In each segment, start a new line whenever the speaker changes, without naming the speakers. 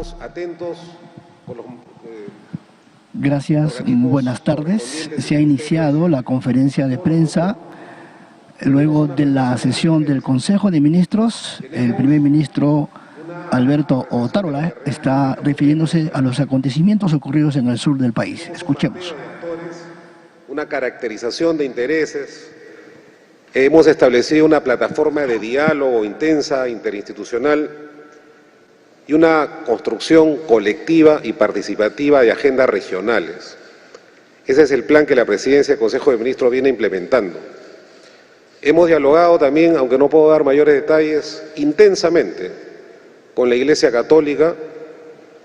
Estamos atentos con los...
Gracias, buenas tardes. Se ha iniciado la conferencia de prensa. Luego de la sesión del Consejo de Ministros, el primer ministro Alberto Otárola está refiriéndose a los acontecimientos ocurridos en el sur del país. Escuchemos.
Una caracterización de intereses. Hemos establecido una plataforma de diálogo intensa, interinstitucional, y una construcción colectiva y participativa de agendas regionales. Ese es el plan que la Presidencia del Consejo de Ministros viene implementando. Hemos dialogado también, aunque no puedo dar mayores detalles, intensamente con la Iglesia Católica,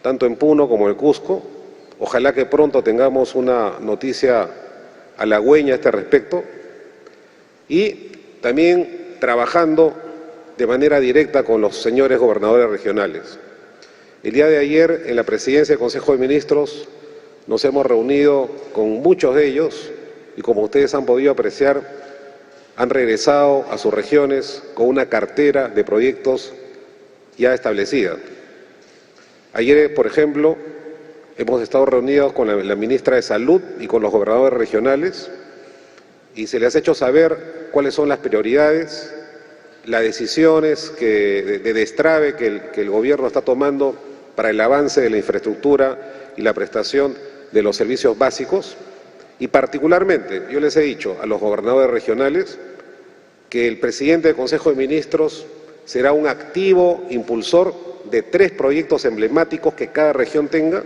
tanto en Puno como en Cusco. Ojalá que pronto tengamos una noticia halagüeña a este respecto. Y también trabajando de manera directa con los señores gobernadores regionales. El día de ayer, en la Presidencia del Consejo de Ministros, nos hemos reunido con muchos de ellos y, como ustedes han podido apreciar, han regresado a sus regiones con una cartera de proyectos ya establecida. Ayer, por ejemplo, hemos estado reunidos con la ministra de Salud y con los gobernadores regionales y se les ha hecho saber cuáles son las prioridades, las decisiones de destrave que el gobierno está tomando para el avance de la infraestructura y la prestación de los servicios básicos. Y particularmente, yo les he dicho a los gobernadores regionales que el presidente del Consejo de Ministros será un activo impulsor de 3 proyectos emblemáticos que cada región tenga,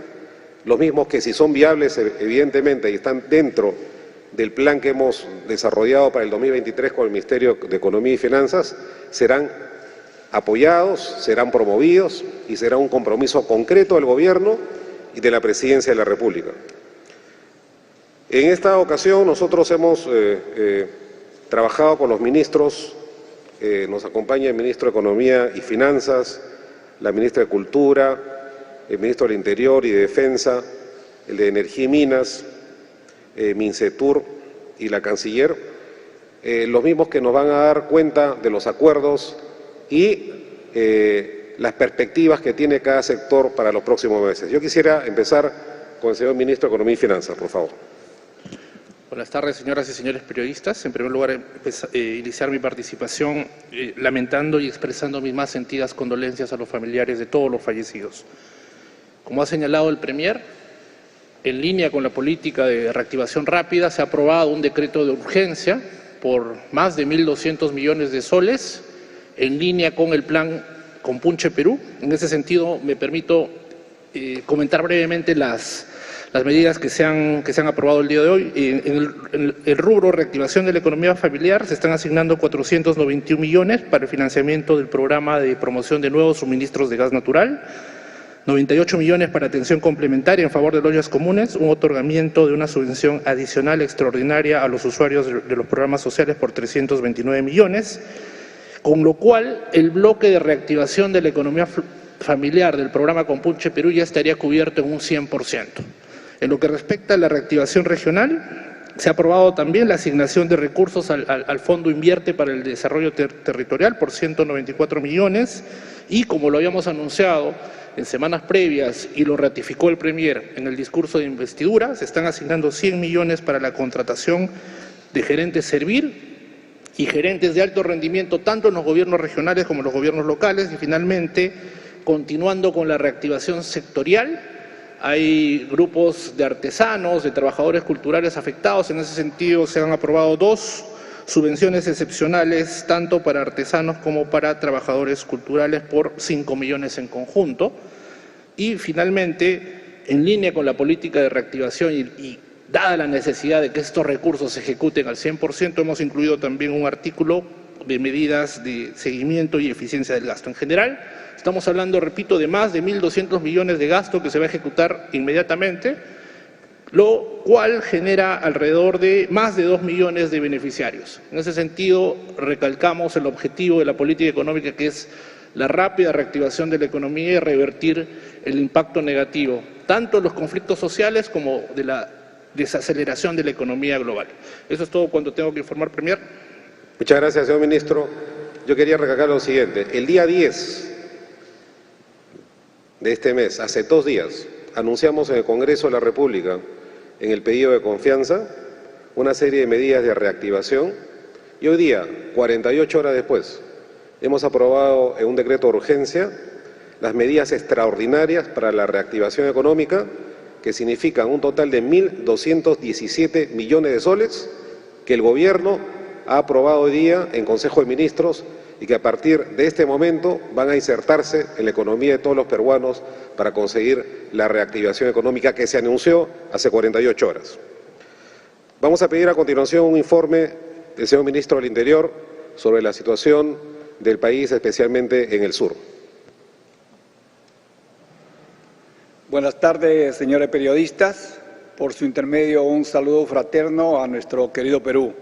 los mismos que, si son viables, evidentemente, y están dentro del plan que hemos desarrollado para el 2023 con el Ministerio de Economía y Finanzas, serán apoyados, serán promovidos y será un compromiso concreto del Gobierno y de la Presidencia de la República. En esta ocasión nosotros hemos trabajado con los ministros, nos acompaña el ministro de Economía y Finanzas, la ministra de Cultura, el ministro del Interior y de Defensa, el de Energía y Minas, Mincetur y la Canciller, los mismos que nos van a dar cuenta de los acuerdos y las perspectivas que tiene cada sector para los próximos meses. Yo quisiera empezar con el señor ministro de Economía y Finanzas, por favor.
Buenas tardes, señoras y señores periodistas. En primer lugar, iniciar mi participación lamentando y expresando mis más sentidas condolencias a los familiares de todos los fallecidos. Como ha señalado el Premier, en línea con la política de reactivación rápida, se ha aprobado un decreto de urgencia por más de 1.200 millones de soles, en línea con el plan Compunche Perú. En ese sentido, me permito comentar brevemente las medidas que se han aprobado el día de hoy. En el rubro reactivación de la economía familiar se están asignando 491 millones para el financiamiento del programa de promoción de nuevos suministros de gas natural, 98 millones para atención complementaria en favor de los ollas comunes, un otorgamiento de una subvención adicional extraordinaria a los usuarios de los programas sociales por 329 millones, con lo cual el bloque de reactivación de la economía familiar del programa Compunche Perú ya estaría cubierto en un 100%. En lo que respecta a la reactivación regional, se ha aprobado también la asignación de recursos al Fondo Invierte para el Desarrollo Territorial por 194 millones y, como lo habíamos anunciado en semanas previas y lo ratificó el Premier en el discurso de investidura, se están asignando 100 millones para la contratación de gerentes servir y gerentes de alto rendimiento tanto en los gobiernos regionales como en los gobiernos locales. Y finalmente, continuando con la reactivación sectorial, hay grupos de artesanos, de trabajadores culturales afectados. En ese sentido, se han aprobado 2 subvenciones excepcionales, tanto para artesanos como para trabajadores culturales, por 5 millones en conjunto. Y finalmente, en línea con la política de reactivación y dada la necesidad de que estos recursos se ejecuten al 100%, hemos incluido también un artículo de medidas de seguimiento y eficiencia del gasto. En general, estamos hablando, repito, de más de 1.200 millones de gasto que se va a ejecutar inmediatamente, lo cual genera alrededor de más de 2 millones de beneficiarios. En ese sentido, recalcamos el objetivo de la política económica, que es la rápida reactivación de la economía y revertir el impacto negativo, tanto de los conflictos sociales como de la desaceleración de la economía global. Eso es todo cuanto tengo que informar, Premier.
Muchas gracias, señor ministro. Yo quería recalcar lo siguiente. El día 10 de este mes, hace 2 días, anunciamos en el Congreso de la República, en el pedido de confianza, una serie de medidas de reactivación y hoy día, 48 horas después, hemos aprobado en un decreto de urgencia las medidas extraordinarias para la reactivación económica, que significan un total de 1.217 millones de soles que el Gobierno ha aprobado hoy día en Consejo de Ministros y que a partir de este momento van a insertarse en la economía de todos los peruanos para conseguir la reactivación económica que se anunció hace 48 horas. Vamos a pedir a continuación un informe del señor Ministro del Interior sobre la situación del país, especialmente en el sur.
Buenas tardes, señores periodistas. Por su intermedio, un saludo fraterno a nuestro querido Perú.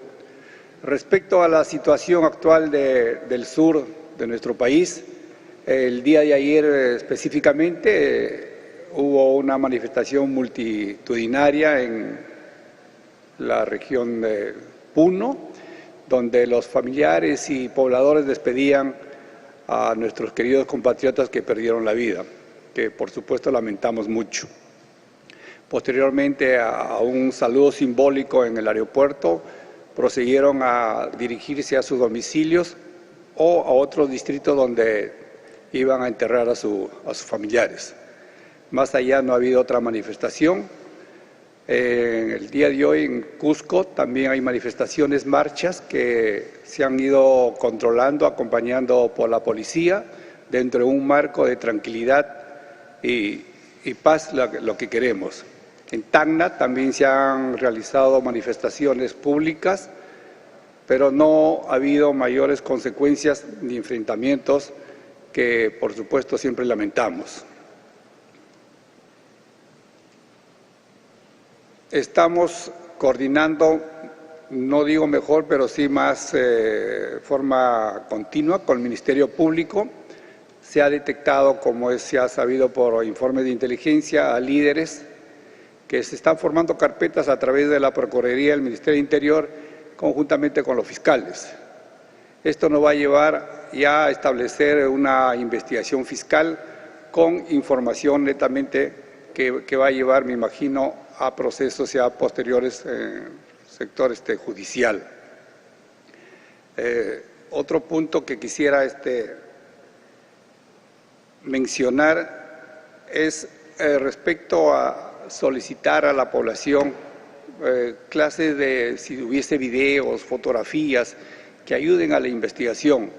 Respecto a la situación actual del sur de nuestro país, el día de ayer específicamente hubo una manifestación multitudinaria en la región de Puno, donde los familiares y pobladores despedían a nuestros queridos compatriotas que perdieron la vida, que por supuesto lamentamos mucho. Posteriormente a un saludo simbólico en el aeropuerto, prosiguieron a dirigirse a sus domicilios o a otros distritos donde iban a enterrar a sus familiares. Más allá no ha habido otra manifestación. El día de hoy en Cusco también hay manifestaciones, marchas que se han ido controlando, acompañando por la policía, dentro de un marco de tranquilidad y paz, lo que queremos. En Tacna también se han realizado manifestaciones públicas, pero no ha habido mayores consecuencias ni enfrentamientos que, por supuesto, siempre lamentamos. Estamos coordinando, no digo mejor, pero sí más forma continua con el Ministerio Público. Se ha detectado, como se ha sabido por informes de inteligencia, a líderes que se están formando carpetas a través de la Procuraduría del Ministerio del Interior, conjuntamente con los fiscales. Esto nos va a llevar ya a establecer una investigación fiscal con información netamente que va a llevar, me imagino, a procesos ya posteriores en el sector judicial. Otro punto que quisiera mencionar es respecto a solicitar a la población clases de, si hubiese videos, fotografías, que ayuden a la investigación,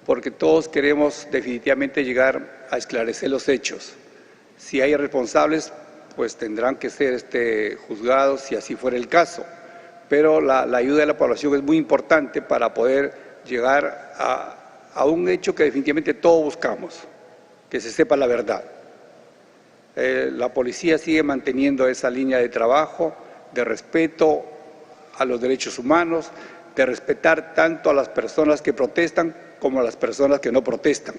porque todos queremos definitivamente llegar a esclarecer los hechos. Si hay responsables, pues tendrán que ser juzgados si así fuera el caso, pero la ayuda de la población es muy importante para poder llegar a un hecho que definitivamente todos buscamos, que se sepa la verdad. La policía sigue manteniendo esa línea de trabajo, de respeto a los derechos humanos, de respetar tanto a las personas que protestan como a las personas que no protestan,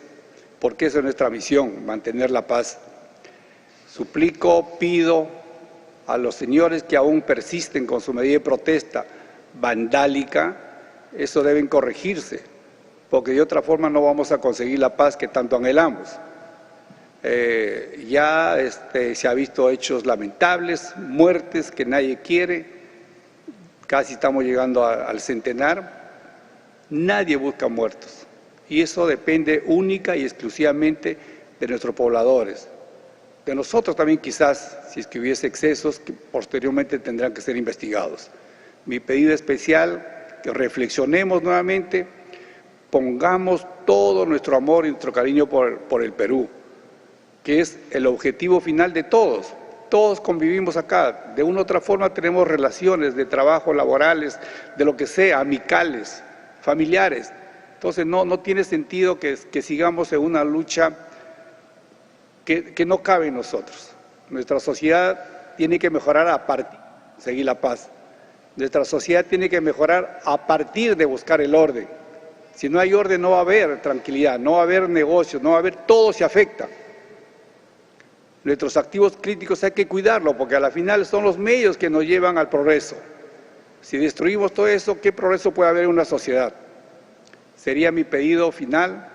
porque esa es nuestra misión, mantener la paz. Suplico, pido a los señores que aún persisten con su medida de protesta vandálica, eso deben corregirse, porque de otra forma no vamos a conseguir la paz que tanto anhelamos. Ya se ha visto hechos lamentables, muertes que nadie quiere, casi estamos llegando al centenar, nadie busca muertos y eso depende única y exclusivamente de nuestros pobladores, de nosotros también quizás, si es que hubiese excesos que posteriormente tendrán que ser investigados. Mi pedido especial, que reflexionemos nuevamente, pongamos todo nuestro amor y nuestro cariño por el Perú, que es el objetivo final de todos. Todos convivimos acá, de una u otra forma tenemos relaciones de trabajo, laborales, de lo que sea, amicales, familiares. Entonces no tiene sentido que sigamos en una lucha que no cabe en nosotros. Nuestra sociedad tiene que mejorar a partir de seguir la paz. Nuestra sociedad tiene que mejorar a partir de buscar el orden. Si no hay orden no va a haber tranquilidad, no va a haber negocios, no va a haber, todo se afecta. Nuestros activos críticos hay que cuidarlo porque a la final son los medios que nos llevan al progreso. Si destruimos todo eso, ¿qué progreso puede haber en una sociedad? Sería mi pedido final,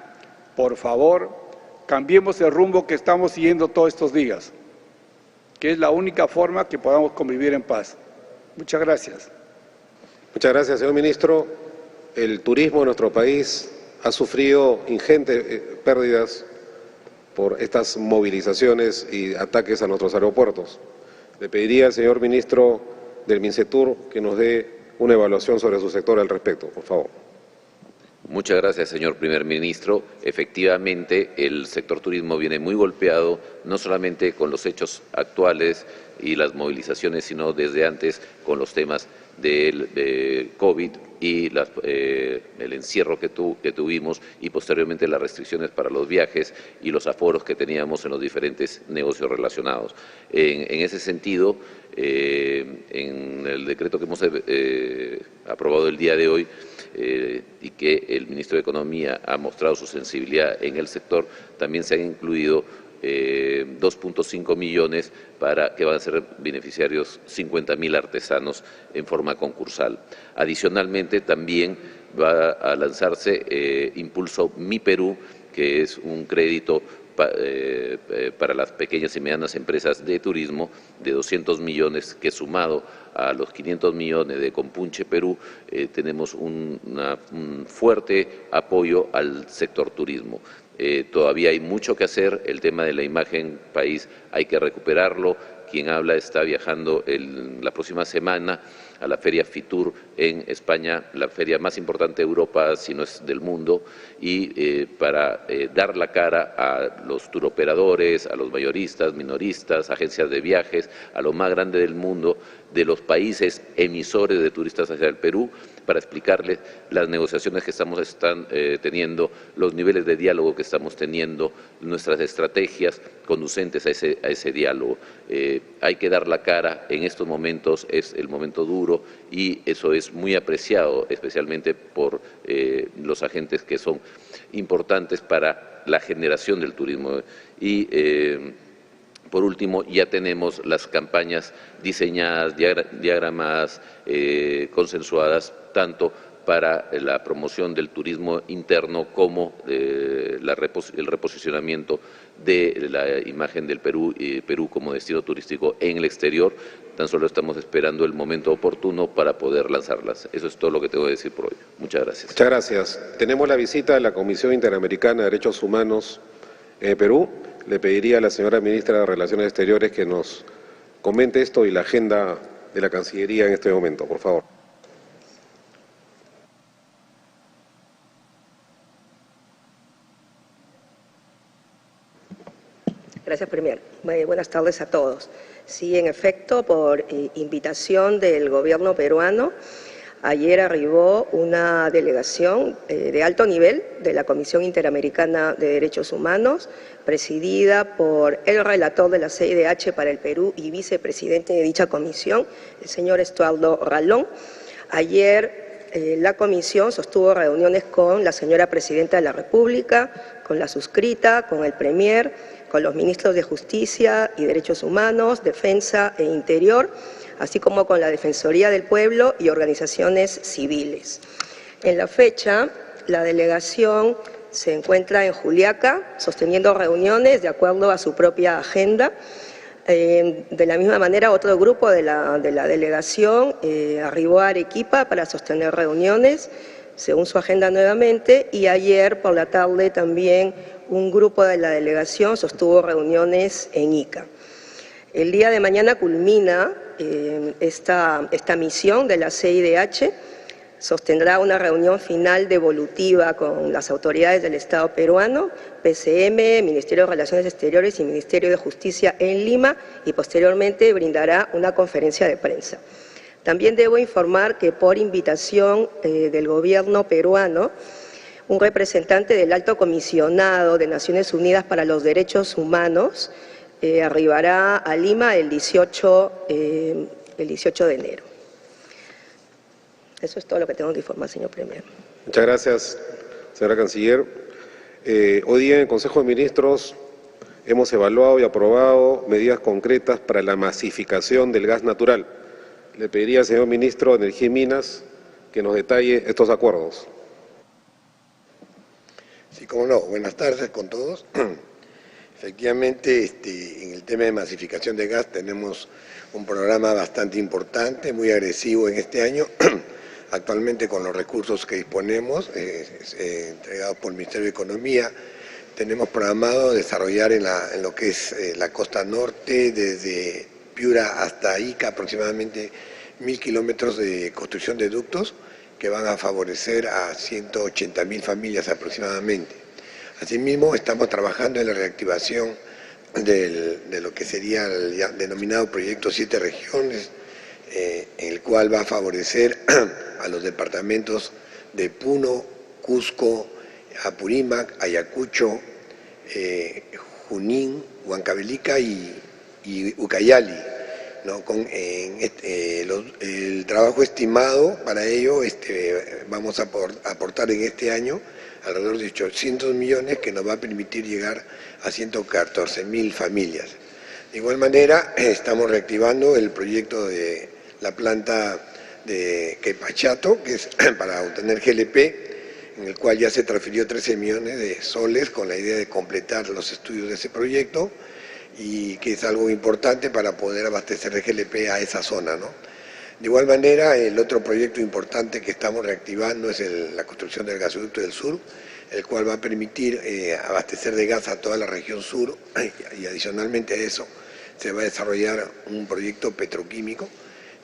por favor, cambiemos el rumbo que estamos siguiendo todos estos días, que es la única forma que podamos convivir en paz. Muchas gracias.
Muchas gracias, señor ministro. El turismo en nuestro país ha sufrido ingentes pérdidas por estas movilizaciones y ataques a nuestros aeropuertos. Le pediría al señor ministro del MINCETUR que nos dé una evaluación sobre su sector al respecto, por favor.
Muchas gracias, señor primer ministro. Efectivamente, el sector turismo viene muy golpeado, no solamente con los hechos actuales y las movilizaciones, sino desde antes con los temas del COVID y el encierro que tuvimos y posteriormente las restricciones para los viajes y los aforos que teníamos en los diferentes negocios relacionados. En ese sentido, en el decreto que hemos aprobado el día de hoy, y que el ministro de Economía ha mostrado su sensibilidad en el sector, también se han incluido 2.5 millones para que van a ser beneficiarios 50.000 artesanos en forma concursal. Adicionalmente, también va a lanzarse Impulso Mi Perú, que es un crédito para las pequeñas y medianas empresas de turismo de 200 millones, que sumado a los 500 millones de Compunche Perú, tenemos un fuerte apoyo al sector turismo. Todavía hay mucho que hacer, el tema de la imagen país hay que recuperarlo. Quien habla está viajando la próxima semana a la Feria Fitur en España, la feria más importante de Europa, si no es del mundo, y para dar la cara a los turoperadores, a los mayoristas, minoristas, agencias de viajes, a lo más grande del mundo, de los países emisores de turistas hacia el Perú, para explicarles las negociaciones que estamos teniendo, los niveles de diálogo que estamos teniendo, nuestras estrategias conducentes a ese diálogo. Hay que dar la cara, en estos momentos es el momento duro y eso es muy apreciado, especialmente por los agentes que son importantes para la generación del turismo. Y por último, ya tenemos las campañas diseñadas, diagramadas, consensuadas, tanto para la promoción del turismo interno como el reposicionamiento de la imagen del Perú como destino turístico en el exterior. Tan solo estamos esperando el momento oportuno para poder lanzarlas. Eso es todo lo que tengo que decir por hoy. Muchas gracias.
Muchas gracias. Tenemos la visita de la Comisión Interamericana de Derechos Humanos en Perú. Le pediría a la señora ministra de Relaciones Exteriores que nos comente esto y la agenda de la Cancillería en este momento, por favor.
Gracias, Premier. Buenas tardes a todos. Sí, en efecto, por invitación del gobierno peruano, ayer arribó una delegación de alto nivel de la Comisión Interamericana de Derechos Humanos, presidida por el relator de la CIDH para el Perú y vicepresidente de dicha comisión, el señor Estuardo Ralón. Ayer la comisión sostuvo reuniones con la señora Presidenta de la República, con la suscrita, con el Premier, con los ministros de Justicia y Derechos Humanos, Defensa e Interior, así como con la Defensoría del Pueblo y organizaciones civiles. En la fecha, la delegación se encuentra en Juliaca, sosteniendo reuniones de acuerdo a su propia agenda. De la misma manera, otro grupo de la delegación arribó a Arequipa para sostener reuniones, según su agenda nuevamente, y ayer por la tarde también un grupo de la delegación sostuvo reuniones en Ica. El día de mañana culmina esta misión de la CIDH, sostendrá una reunión final devolutiva con las autoridades del Estado peruano, PCM, Ministerio de Relaciones Exteriores y Ministerio de Justicia en Lima, y posteriormente brindará una conferencia de prensa. También debo informar que por invitación del gobierno peruano, un representante del Alto Comisionado de Naciones Unidas para los Derechos Humanos arribará a Lima el 18 de enero. Eso es todo lo que tengo que informar, señor Premier.
Muchas gracias, señora Canciller. Hoy día en el Consejo de Ministros hemos evaluado y aprobado medidas concretas para la masificación del gas natural. Le pediría al señor Ministro de Energía y Minas que nos detalle estos acuerdos.
Sí, cómo no. Buenas tardes con todos. Efectivamente, en el tema de masificación de gas tenemos un programa bastante importante, muy agresivo en este año. Actualmente, con los recursos que disponemos, entregados por el Ministerio de Economía, tenemos programado desarrollar en lo que es la costa norte, desde Piura hasta Ica, aproximadamente 1.000 kilómetros de construcción de ductos que van a favorecer a 180.000 familias aproximadamente. Asimismo, estamos trabajando en la reactivación de lo que sería el ya denominado Proyecto 7 Regiones, en el cual va a favorecer a los departamentos de Puno, Cusco, Apurímac, Ayacucho, Junín, Huancavelica y Ucayali, ¿no? El trabajo estimado para ello vamos a aportar en este año alrededor de 800 millones que nos va a permitir llegar a 114.000 familias. De igual manera, estamos reactivando el proyecto de la planta de Quepachato, que es para obtener GLP, en el cual ya se transfirió 13 millones de soles con la idea de completar los estudios de ese proyecto y que es algo importante para poder abastecer de GLP a esa zona, ¿no? De igual manera, el otro proyecto importante que estamos reactivando es la construcción del gasoducto del sur, el cual va a permitir abastecer de gas a toda la región sur y adicionalmente a eso se va a desarrollar un proyecto petroquímico,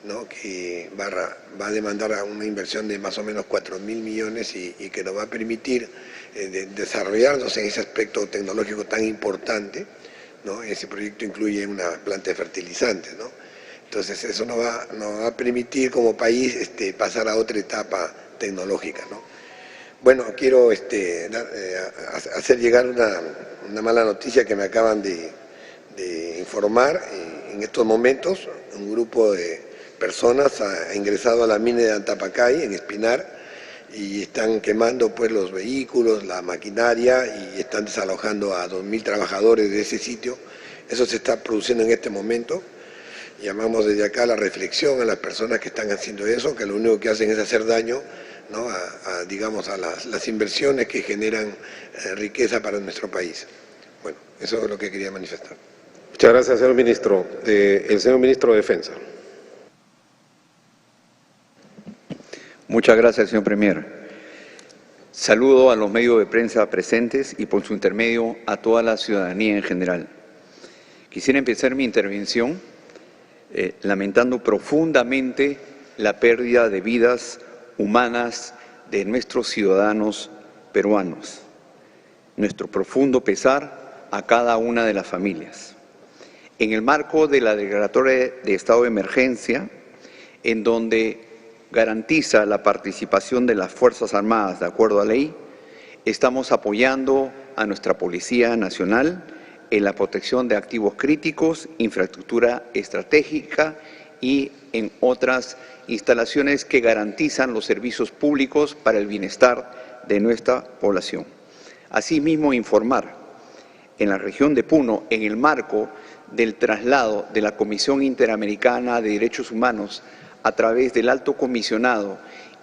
¿no? Que va a demandar una inversión de más o menos 4.000 millones y que nos va a permitir desarrollarnos en ese aspecto tecnológico tan importante, ¿no? Ese proyecto incluye una planta de fertilizantes, ¿no? Entonces eso nos va a permitir como país pasar a otra etapa tecnológica, ¿no? Bueno, quiero hacer llegar una mala noticia que me acaban de informar. En estos momentos un grupo de personas ha ingresado a la mina de Antapacay, en Espinar, y están quemando pues los vehículos, la maquinaria y están desalojando a 2.000 trabajadores de ese sitio. Eso se está produciendo en este momento. Llamamos desde acá a la reflexión a las personas que están haciendo eso, que lo único que hacen es hacer daño, ¿no? digamos, a las inversiones que generan riqueza para nuestro país. Bueno, eso es lo que quería manifestar.
Muchas gracias, señor ministro. El señor ministro de Defensa.
Muchas gracias, señor Premier. Saludo a los medios de prensa presentes y por su intermedio a toda la ciudadanía en general. Quisiera empezar mi intervención lamentando profundamente la pérdida de vidas humanas de nuestros ciudadanos peruanos. Nuestro profundo pesar a cada una de las familias. En el marco de la declaratoria de estado de emergencia, en donde garantiza la participación de las Fuerzas Armadas de acuerdo a ley, estamos apoyando a nuestra Policía Nacional en la protección de activos críticos, infraestructura estratégica y en otras instalaciones que garantizan los servicios públicos para el bienestar de nuestra población. Asimismo, informar en la región de Puno, en el marco del traslado de la Comisión Interamericana de Derechos Humanos a través del Alto Comisionado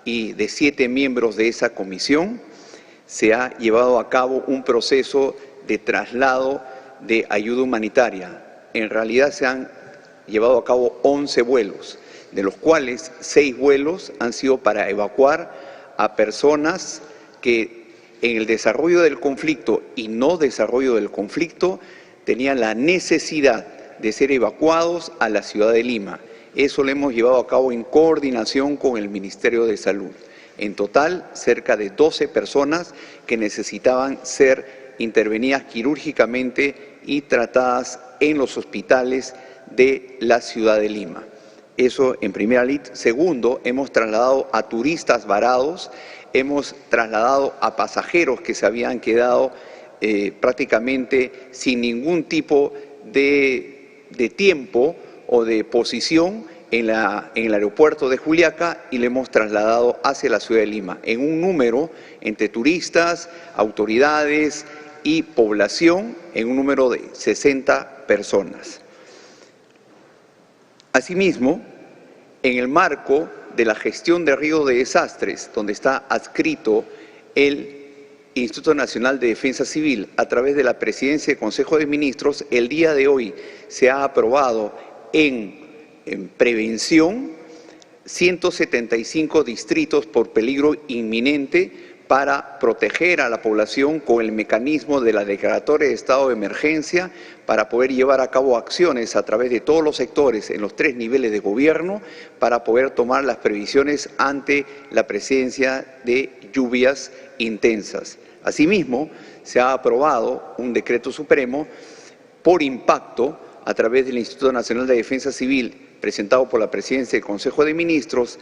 y de 7 miembros de esa comisión, se ha llevado a cabo un proceso de traslado de ayuda humanitaria. En realidad se han llevado a cabo 11 vuelos, de los cuales 6 vuelos han sido para evacuar a personas que en el desarrollo del conflicto y no desarrollo del conflicto tenían la necesidad de ser evacuados a la ciudad de Lima. Eso lo hemos llevado a cabo en coordinación con el Ministerio de Salud. En total, cerca de 12 personas que necesitaban ser intervenidas quirúrgicamente y tratadas en los hospitales de la ciudad de Lima. Eso en primera línea. Segundo, hemos trasladado a turistas varados, hemos trasladado a pasajeros que se habían quedado prácticamente sin ningún tipo de tiempo o de posición en el aeropuerto de Juliaca y le hemos trasladado hacia la ciudad de Lima, en un número entre turistas, autoridades y población, en un número de 60 personas. Asimismo, en el marco de la gestión de riesgo de desastres, donde está adscrito el Instituto Nacional de Defensa Civil, a través de la Presidencia del Consejo de Ministros, el día de hoy se ha aprobado en prevención 175 distritos por peligro inminente para proteger a la población con el mecanismo de la declaratoria de estado de emergencia, para poder llevar a cabo acciones a través de todos los sectores en los 3 niveles de gobierno, para poder tomar las previsiones ante la presencia de lluvias intensas. Asimismo, se ha aprobado un decreto supremo por impacto a través del Instituto Nacional de Defensa Civil, presentado por la Presidencia del Consejo de Ministros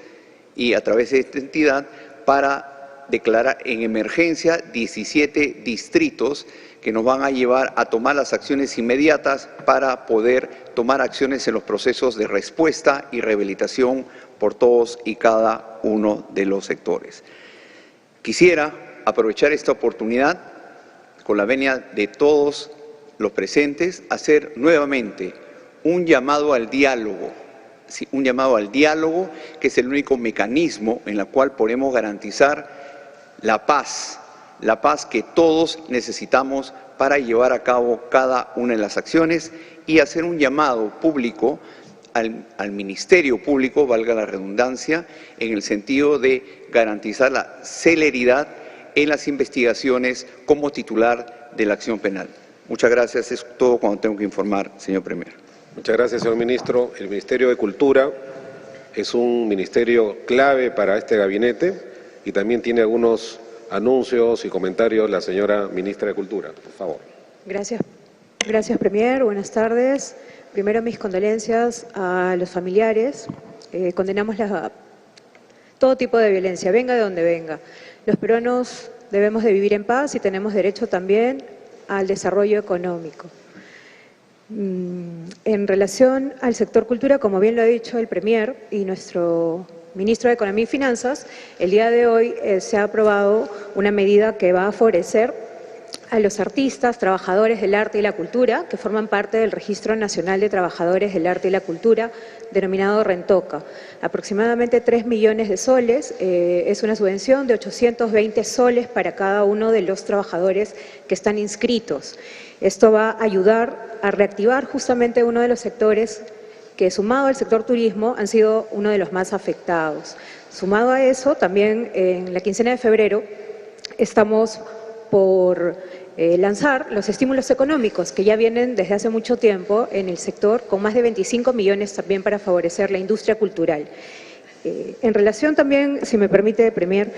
y a través de esta entidad, para declarar en emergencia 17 distritos que nos van a llevar a tomar las acciones inmediatas para poder tomar acciones en los procesos de respuesta y rehabilitación por todos y cada uno de los sectores. Quisiera aprovechar esta oportunidad, con la venia de todos los presentes, hacer nuevamente un llamado al diálogo. Sí, un llamado al diálogo, que es el único mecanismo en el cual podemos garantizar la paz que todos necesitamos para llevar a cabo cada una de las acciones, y hacer un llamado público al Ministerio Público, valga la redundancia, en el sentido de garantizar la celeridad en las investigaciones como titular de la acción penal. Muchas gracias, es todo cuanto tengo que informar, señor Premier.
Muchas gracias, señor ministro. El Ministerio de Cultura es un ministerio clave para este gabinete y también tiene algunos anuncios y comentarios la señora ministra de Cultura. Por favor.
Gracias, Premier. Buenas tardes. Primero, mis condolencias a los familiares. Condenamos todo tipo de violencia, venga de donde venga. Los peruanos debemos de vivir en paz y tenemos derecho también al desarrollo económico. En relación al sector cultura, como bien lo ha dicho el Premier y nuestro ministro de Economía y Finanzas, el día de hoy se ha aprobado una medida que va a favorecer a los artistas, trabajadores del arte y la cultura, que forman parte del Registro Nacional de Trabajadores del Arte y la Cultura, denominado Rentoca. Aproximadamente 3 millones de soles, es una subvención de 820 soles para cada uno de los trabajadores que están inscritos. Esto va a ayudar a reactivar justamente uno de los sectores que, sumado al sector turismo, han sido uno de los más afectados. Sumado a eso, también en la quincena de febrero estamos por lanzar los estímulos económicos que ya vienen desde hace mucho tiempo en el sector, con más de 25 millones también para favorecer la industria cultural. En relación también, si me permite, Premier,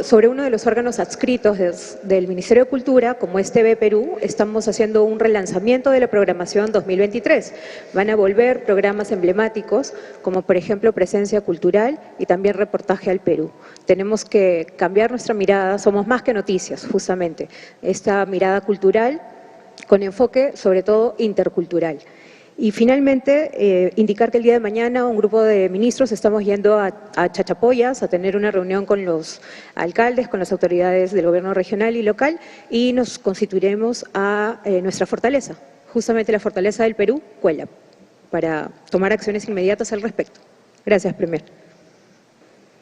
sobre uno de los órganos adscritos del Ministerio de Cultura, como es TV Perú, estamos haciendo un relanzamiento de la programación 2023. Van a volver programas emblemáticos, como por ejemplo Presencia Cultural y también Reportaje al Perú. Tenemos que cambiar nuestra mirada, somos más que noticias, justamente. Esta mirada cultural con enfoque sobre todo intercultural. Y finalmente, indicar que el día de mañana un grupo de ministros estamos yendo a Chachapoyas a tener una reunión con los alcaldes, con las autoridades del gobierno regional y local, y nos constituiremos a nuestra fortaleza, justamente la fortaleza del Perú, Cuelap, para tomar acciones inmediatas al respecto. Gracias, Premier.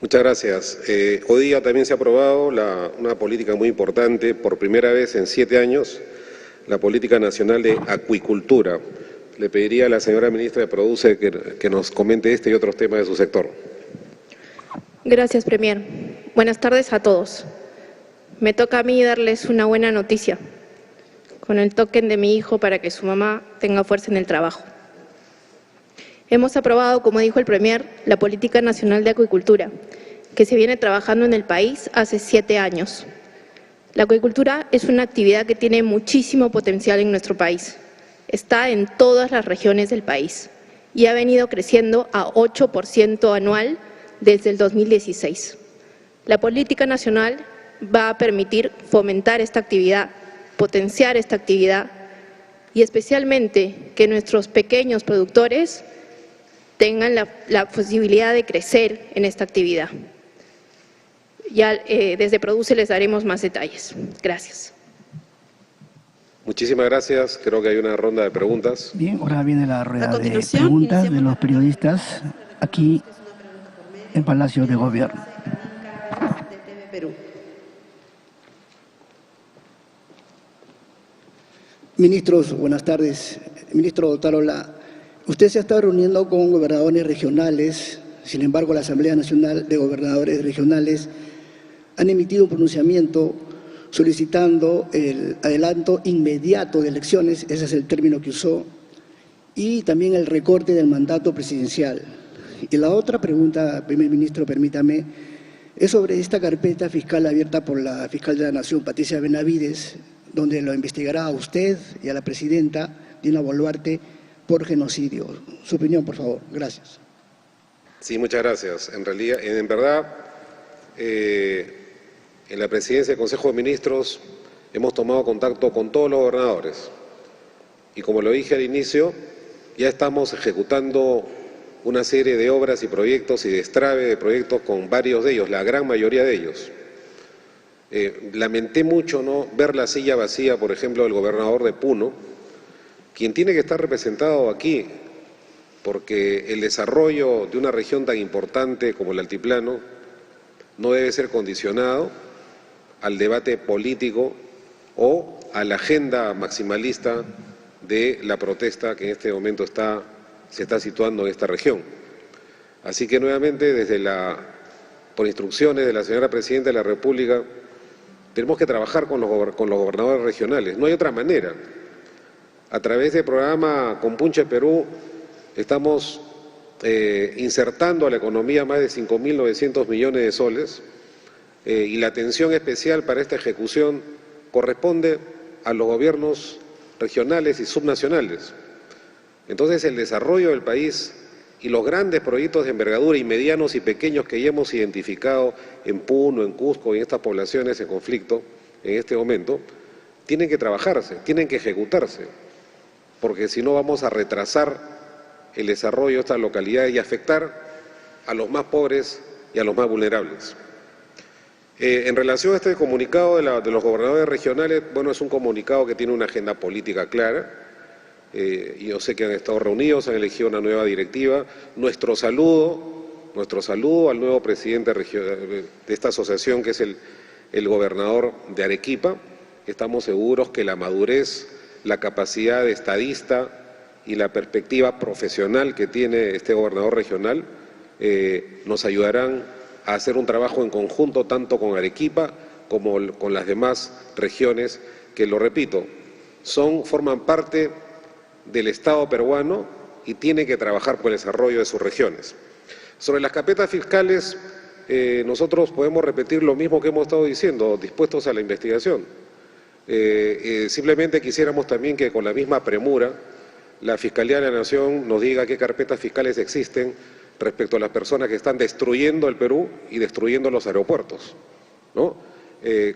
Muchas gracias. Hoy día también se ha aprobado una política muy importante, por primera vez en 7 años, la Política Nacional de Acuicultura. Le pediría a la señora ministra de Produce que nos comente este y otros temas de su sector.
Gracias, Premier. Buenas tardes a todos. Me toca a mí darles una buena noticia, con el token de mi hijo para que su mamá tenga fuerza en el trabajo. Hemos aprobado, como dijo el Premier, la Política Nacional de Acuicultura, que se viene trabajando en el país hace 7 años. La acuicultura es una actividad que tiene muchísimo potencial en nuestro país. Está en todas las regiones del país y ha venido creciendo a 8% anual desde el 2016. La política nacional va a permitir fomentar esta actividad, potenciar esta actividad y especialmente que nuestros pequeños productores tengan la posibilidad de crecer en esta actividad. Ya desde Produce les daremos más detalles. Gracias.
Muchísimas gracias. Creo que hay una ronda de preguntas.
Bien, ahora viene la rueda de preguntas de los periodistas aquí en Palacio de Gobierno. Ministros, buenas tardes. Ministro Tarola, usted se ha estado reuniendo con gobernadores regionales, sin embargo la Asamblea Nacional de Gobernadores Regionales han emitido un pronunciamiento solicitando el adelanto inmediato de elecciones, ese es el término que usó, y también el recorte del mandato presidencial. Y la otra pregunta, primer ministro, permítame, es sobre esta carpeta fiscal abierta por la fiscal de la Nación, Patricia Benavides, donde lo investigará a usted y a la presidenta Dina Boluarte por genocidio. Su opinión, por favor. Gracias.
Sí, muchas gracias. En verdad, en la presidencia del Consejo de Ministros hemos tomado contacto con todos los gobernadores y, como lo dije al inicio, ya estamos ejecutando una serie de obras y proyectos y destrabe de proyectos con varios de ellos, la gran mayoría de ellos. Lamenté mucho no ver la silla vacía, por ejemplo, del gobernador de Puno, quien tiene que estar representado aquí, porque el desarrollo de una región tan importante como el Altiplano no debe ser condicionado al debate político o a la agenda maximalista de la protesta que en este momento se está situando en esta región. Así que nuevamente, por instrucciones de la señora Presidenta de la República, tenemos que trabajar con los gobernadores regionales, no hay otra manera. A través del programa Compunche Perú estamos insertando a la economía más de 5.900 millones de soles y la atención especial para esta ejecución corresponde a los gobiernos regionales y subnacionales. Entonces, el desarrollo del país y los grandes proyectos de envergadura y medianos y pequeños que ya hemos identificado en Puno, en Cusco y en estas poblaciones en conflicto en este momento, tienen que trabajarse, tienen que ejecutarse, porque si no vamos a retrasar el desarrollo de estas localidades y afectar a los más pobres y a los más vulnerables. En relación a este comunicado de los gobernadores regionales, bueno, es un comunicado que tiene una agenda política clara. Yo sé que han estado reunidos, han elegido una nueva directiva. Nuestro saludo al nuevo presidente de esta asociación, que es el gobernador de Arequipa. Estamos seguros que la madurez, la capacidad de estadista y la perspectiva profesional que tiene este gobernador regional nos ayudarán a hacer un trabajo en conjunto tanto con Arequipa como con las demás regiones que, lo repito, forman parte del Estado peruano y tienen que trabajar por el desarrollo de sus regiones. Sobre las carpetas fiscales, nosotros podemos repetir lo mismo que hemos estado diciendo, dispuestos a la investigación. Simplemente quisiéramos también que con la misma premura la Fiscalía de la Nación nos diga qué carpetas fiscales existen respecto a las personas que están destruyendo el Perú y destruyendo los aeropuertos, ¿no?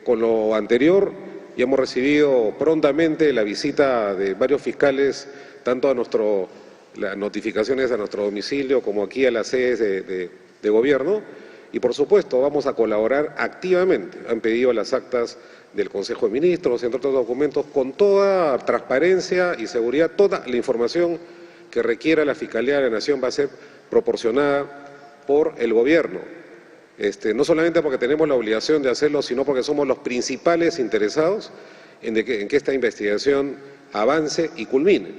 Con lo anterior, ya hemos recibido prontamente la visita de varios fiscales, tanto las notificaciones a nuestro domicilio como aquí a las sedes de gobierno, y por supuesto vamos a colaborar activamente. Han pedido las actas del Consejo de Ministros, entre otros documentos, con toda transparencia y seguridad. Toda la información que requiera la Fiscalía de la Nación va a ser proporcionada por el gobierno. No solamente porque tenemos la obligación de hacerlo, sino porque somos los principales interesados en que esta investigación avance y culmine.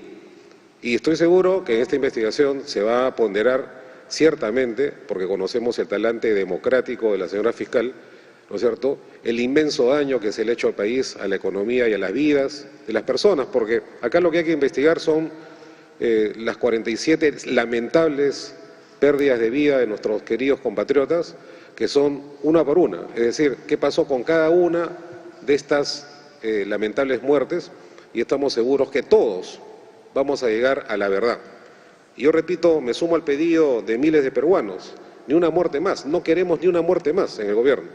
Y estoy seguro que en esta investigación se va a ponderar ciertamente, porque conocemos el talante democrático de la señora fiscal, ¿no es cierto?, el inmenso daño que se le ha hecho al país, a la economía y a las vidas de las personas, porque acá lo que hay que investigar son las 47 lamentables pérdidas de vida de nuestros queridos compatriotas, que son una por una, es decir, qué pasó con cada una de estas lamentables muertes, y estamos seguros que todos vamos a llegar a la verdad. Y yo repito, me sumo al pedido de miles de peruanos, ni una muerte más, no queremos ni una muerte más en el gobierno.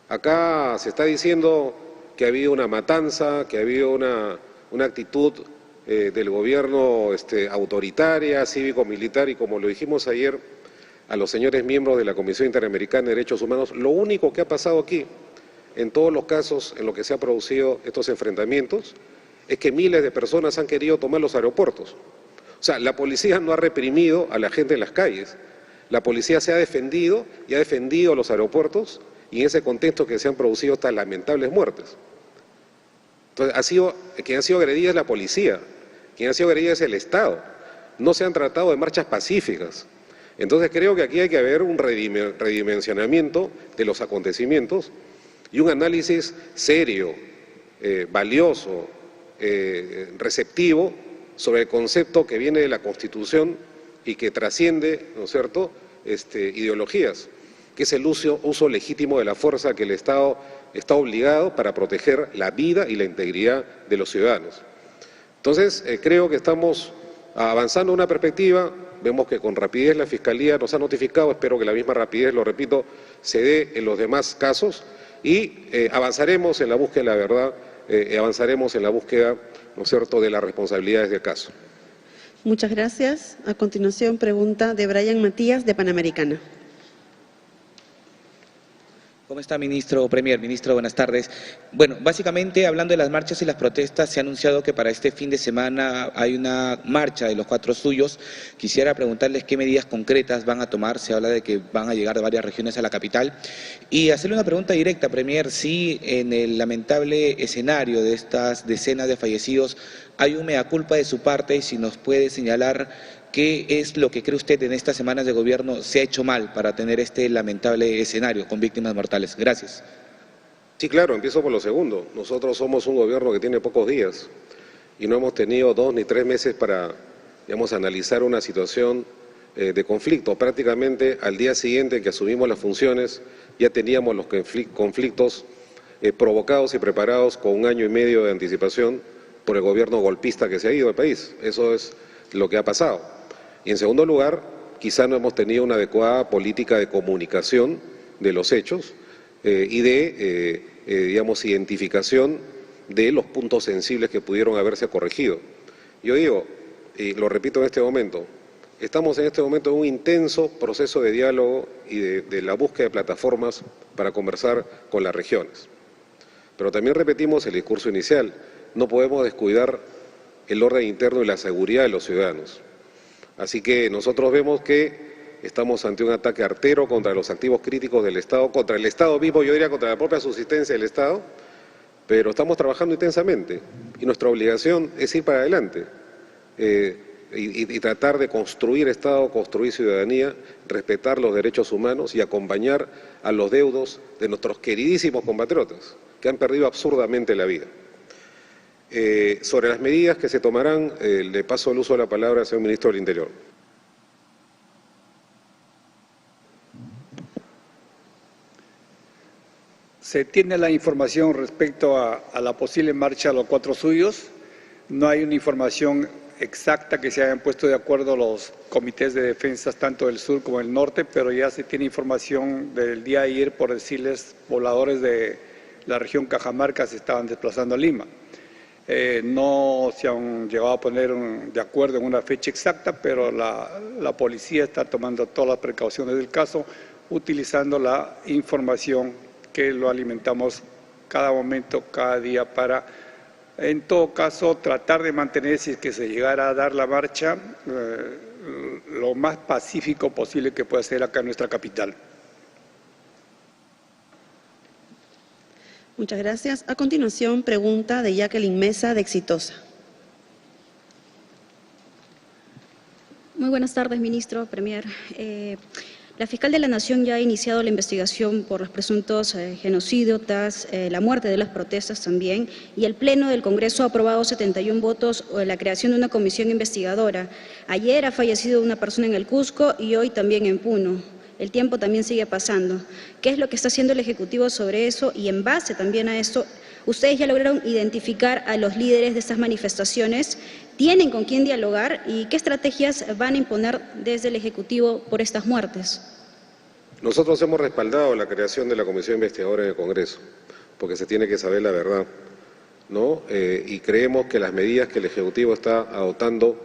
Acá se está diciendo que ha habido una matanza, que ha habido una actitud del gobierno autoritaria, cívico-militar, y como lo dijimos ayer a los señores miembros de la Comisión Interamericana de Derechos Humanos, lo único que ha pasado aquí, en todos los casos en los que se han producido estos enfrentamientos, es que miles de personas han querido tomar los aeropuertos. O sea, la policía no ha reprimido a la gente en las calles, la policía se ha defendido y ha defendido los aeropuertos, y en ese contexto que se han producido estas lamentables muertes. Entonces, quien ha sido agredida es la policía, quien ha sido agredida es el Estado. No se han tratado de marchas pacíficas. Entonces creo que aquí hay que haber un redimensionamiento de los acontecimientos y un análisis serio, valioso, receptivo sobre el concepto que viene de la Constitución y que trasciende, ¿no es cierto?, ideologías, que es el uso legítimo de la fuerza que el Estado está obligado para proteger la vida y la integridad de los ciudadanos. Entonces, creo que estamos avanzando en una perspectiva. Vemos que con rapidez la Fiscalía nos ha notificado, espero que la misma rapidez, lo repito, se dé en los demás casos y avanzaremos en la búsqueda de la verdad, avanzaremos en la búsqueda, ¿no es cierto?, de las responsabilidades del caso.
Muchas gracias. A continuación, pregunta de Brian Matías, de Panamericana.
¿Cómo está, ministro, Premier? Ministro, buenas tardes. Bueno, básicamente, hablando de las marchas y las protestas, se ha anunciado que para este fin de semana hay una marcha de los 4 suyos. Quisiera preguntarles qué medidas concretas van a tomar. Se habla de que van a llegar de varias regiones a la capital. Y hacerle una pregunta directa, Premier, si en el lamentable escenario de estas decenas de fallecidos hay un mea culpa de su parte y si nos puede señalar ¿qué es lo que cree usted en estas semanas de gobierno se ha hecho mal para tener este lamentable escenario con víctimas mortales? Gracias.
Sí, claro, empiezo por lo segundo. Nosotros somos un gobierno que tiene pocos días y no hemos tenido 2 ni 3 meses para, digamos, analizar una situación de conflicto. Prácticamente al día siguiente que asumimos las funciones ya teníamos los conflictos provocados y preparados con 1 año y medio de anticipación por el gobierno golpista que se ha ido del país. Eso es lo que ha pasado. Y en segundo lugar, quizá no hemos tenido una adecuada política de comunicación de los hechos y de, digamos, identificación de los puntos sensibles que pudieron haberse corregido. Yo digo, y lo repito en este momento, estamos en este momento en un intenso proceso de diálogo y de la búsqueda de plataformas para conversar con las regiones. Pero también repetimos el discurso inicial, no podemos descuidar el orden interno y la seguridad de los ciudadanos. Así que nosotros vemos que estamos ante un ataque artero contra los activos críticos del Estado, contra el Estado mismo, yo diría contra la propia subsistencia del Estado, pero estamos trabajando intensamente y nuestra obligación es ir para adelante y tratar de construir Estado, construir ciudadanía, respetar los derechos humanos y acompañar a los deudos de nuestros queridísimos compatriotas que han perdido absurdamente la vida. Sobre las medidas que se tomarán, le paso el uso de la palabra al señor Ministro del Interior.
Se tiene la información respecto a la posible marcha de los 4 suyos. No hay una información exacta que se hayan puesto de acuerdo los comités de defensa tanto del sur como del norte, pero ya se tiene información del día de ayer, por decirles, pobladores de la región Cajamarca se estaban desplazando a Lima. No se han llegado a poner de acuerdo en una fecha exacta, pero la policía está tomando todas las precauciones del caso, utilizando la información que lo alimentamos cada momento, cada día, para, en todo caso, tratar de mantener, si es que se llegara a dar la marcha, lo más pacífico posible que pueda ser acá en nuestra capital.
Muchas gracias. A continuación, pregunta de Jacqueline Mesa, de Exitosa.
Muy buenas tardes, ministro, Premier. La fiscal de la Nación ya ha iniciado la investigación por los presuntos genocidios, la muerte de las protestas también, y el Pleno del Congreso ha aprobado 71 votos la creación de una comisión investigadora. Ayer ha fallecido una persona en el Cusco y hoy también en Puno. El tiempo también sigue pasando. ¿Qué es lo que está haciendo el Ejecutivo sobre eso? Y en base también a eso, ustedes ya lograron identificar a los líderes de estas manifestaciones. ¿Tienen con quién dialogar y qué estrategias van a imponer desde el Ejecutivo por estas muertes?
Nosotros hemos respaldado la creación de la Comisión Investigadora en el Congreso, porque se tiene que saber la verdad, ¿no? Y creemos que las medidas que el Ejecutivo está adoptando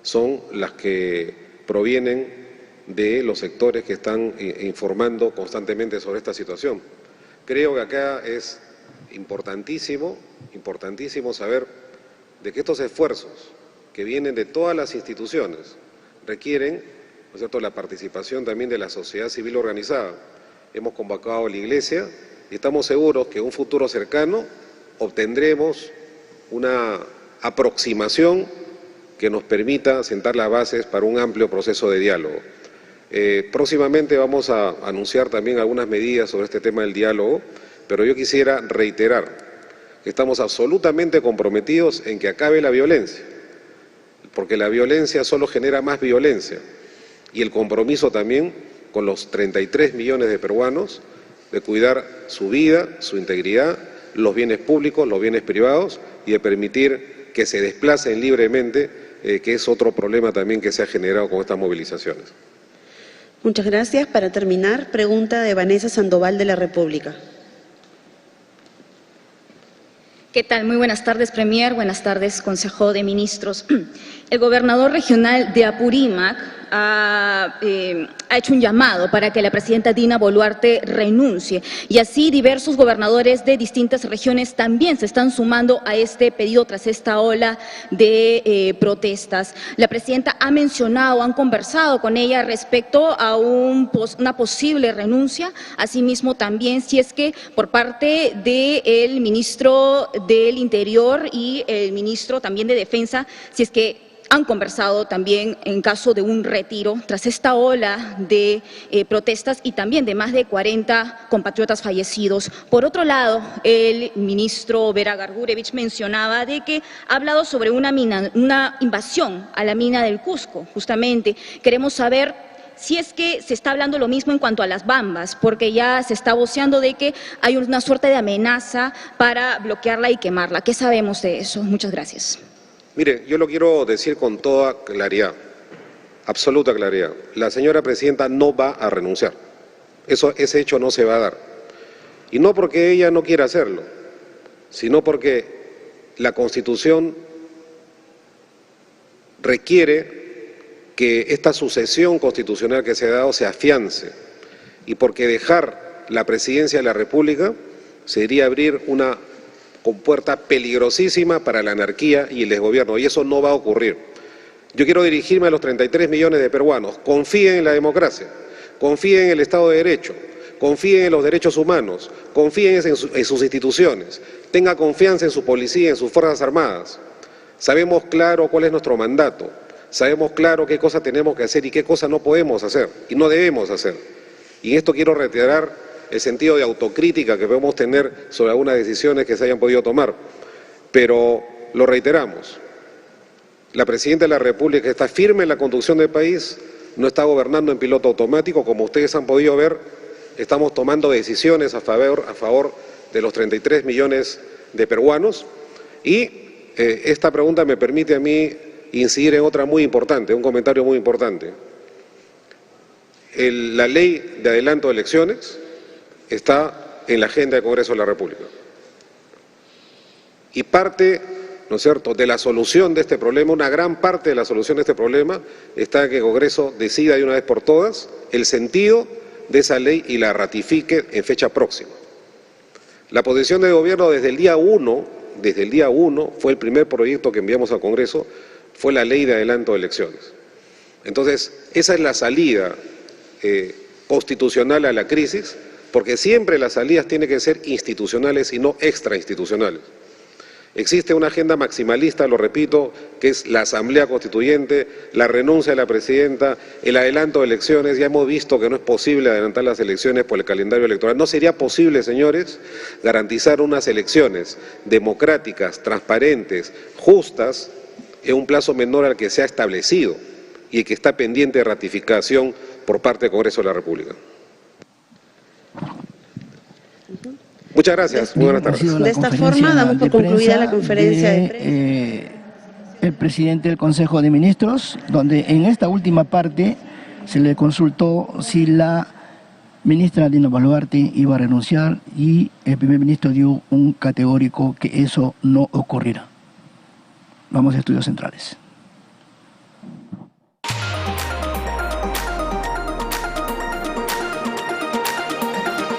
son las que provienen de los sectores que están informando constantemente sobre esta situación. Creo que acá es importantísimo saber de que estos esfuerzos que vienen de todas las instituciones requieren, ¿no es cierto?, la participación también de la sociedad civil organizada. Hemos convocado a la Iglesia y estamos seguros que en un futuro cercano obtendremos una aproximación que nos permita sentar las bases para un amplio proceso de diálogo. Próximamente vamos a anunciar también algunas medidas sobre este tema del diálogo, pero yo quisiera reiterar que estamos absolutamente comprometidos en que acabe la violencia, porque la violencia solo genera más violencia, y el compromiso también con los 33 millones de peruanos de cuidar su vida, su integridad, los bienes públicos, los bienes privados, y de permitir que se desplacen libremente, que es otro problema también que se ha generado con estas movilizaciones.
Muchas gracias. Para terminar, pregunta de Vanessa Sandoval de la República.
¿Qué tal? Muy buenas tardes, Premier. Buenas tardes, Consejo de Ministros. El gobernador regional de Apurímac ha hecho un llamado para que la presidenta Dina Boluarte renuncie, y así diversos gobernadores de distintas regiones también se están sumando a este pedido tras esta ola de protestas. La presidenta ha mencionado, han conversado con ella respecto a una posible renuncia, asimismo también si es que por parte del ministro del Interior y el ministro también de Defensa, si es que han conversado también en caso de un retiro tras esta ola de protestas y también de más de 40 compatriotas fallecidos. Por otro lado, el ministro Vera Gargurevich mencionaba de que ha hablado sobre una invasión a la mina del Cusco. Justamente queremos saber si es que se está hablando lo mismo en cuanto a las Bambas, porque ya se está voceando de que hay una suerte de amenaza para bloquearla y quemarla. ¿Qué sabemos de eso? Muchas gracias.
Mire, yo lo quiero decir con toda claridad, absoluta claridad. La señora presidenta no va a renunciar. Ese hecho no se va a dar. Y no porque ella no quiera hacerlo, sino porque la Constitución requiere que esta sucesión constitucional que se ha dado se afiance, y porque dejar la presidencia de la República sería abrir una compuerta peligrosísima para la anarquía y el desgobierno, y eso no va a ocurrir. Yo quiero dirigirme a los 33 millones de peruanos. Confíen en la democracia, confíen en el Estado de Derecho, confíen en los derechos humanos, confíen en sus instituciones, tengan confianza en su policía, en sus Fuerzas Armadas. Sabemos claro cuál es nuestro mandato, sabemos claro qué cosas tenemos que hacer y qué cosas no podemos hacer y no debemos hacer. Y en esto quiero reiterar el sentido de autocrítica que podemos tener sobre algunas decisiones que se hayan podido tomar. Pero lo reiteramos, la Presidenta de la República está firme en la conducción del país, no está gobernando en piloto automático. Como ustedes han podido ver, estamos tomando decisiones a favor de los 33 millones de peruanos, y esta pregunta me permite a mí incidir en otra muy importante, un comentario muy importante. La ley de adelanto de elecciones está en la agenda del Congreso de la República. Y parte, ¿no es cierto?, de la solución de este problema, una gran parte de la solución de este problema está en que el Congreso decida de una vez por todas el sentido de esa ley y la ratifique en fecha próxima. La posición del Gobierno desde el día 1, fue el primer proyecto que enviamos al Congreso, fue la ley de adelanto de elecciones. Entonces, esa es la salida constitucional a la crisis, porque siempre las salidas tienen que ser institucionales y no extrainstitucionales. Existe una agenda maximalista, lo repito, que es la Asamblea Constituyente, la renuncia de la Presidenta, el adelanto de elecciones. Ya hemos visto que no es posible adelantar las elecciones por el calendario electoral. No sería posible, señores, garantizar unas elecciones democráticas, transparentes, justas, en un plazo menor al que se ha establecido y el que está pendiente de ratificación por parte del Congreso de la República. Muchas gracias. Muy buenas tardes.
De esta forma damos por concluida la conferencia de prensa.
El presidente del Consejo de Ministros, donde en esta última parte se le consultó si la ministra Dina Boluarte iba a renunciar, y el primer ministro dio un categórico que eso no ocurrirá. Vamos a Estudios Centrales.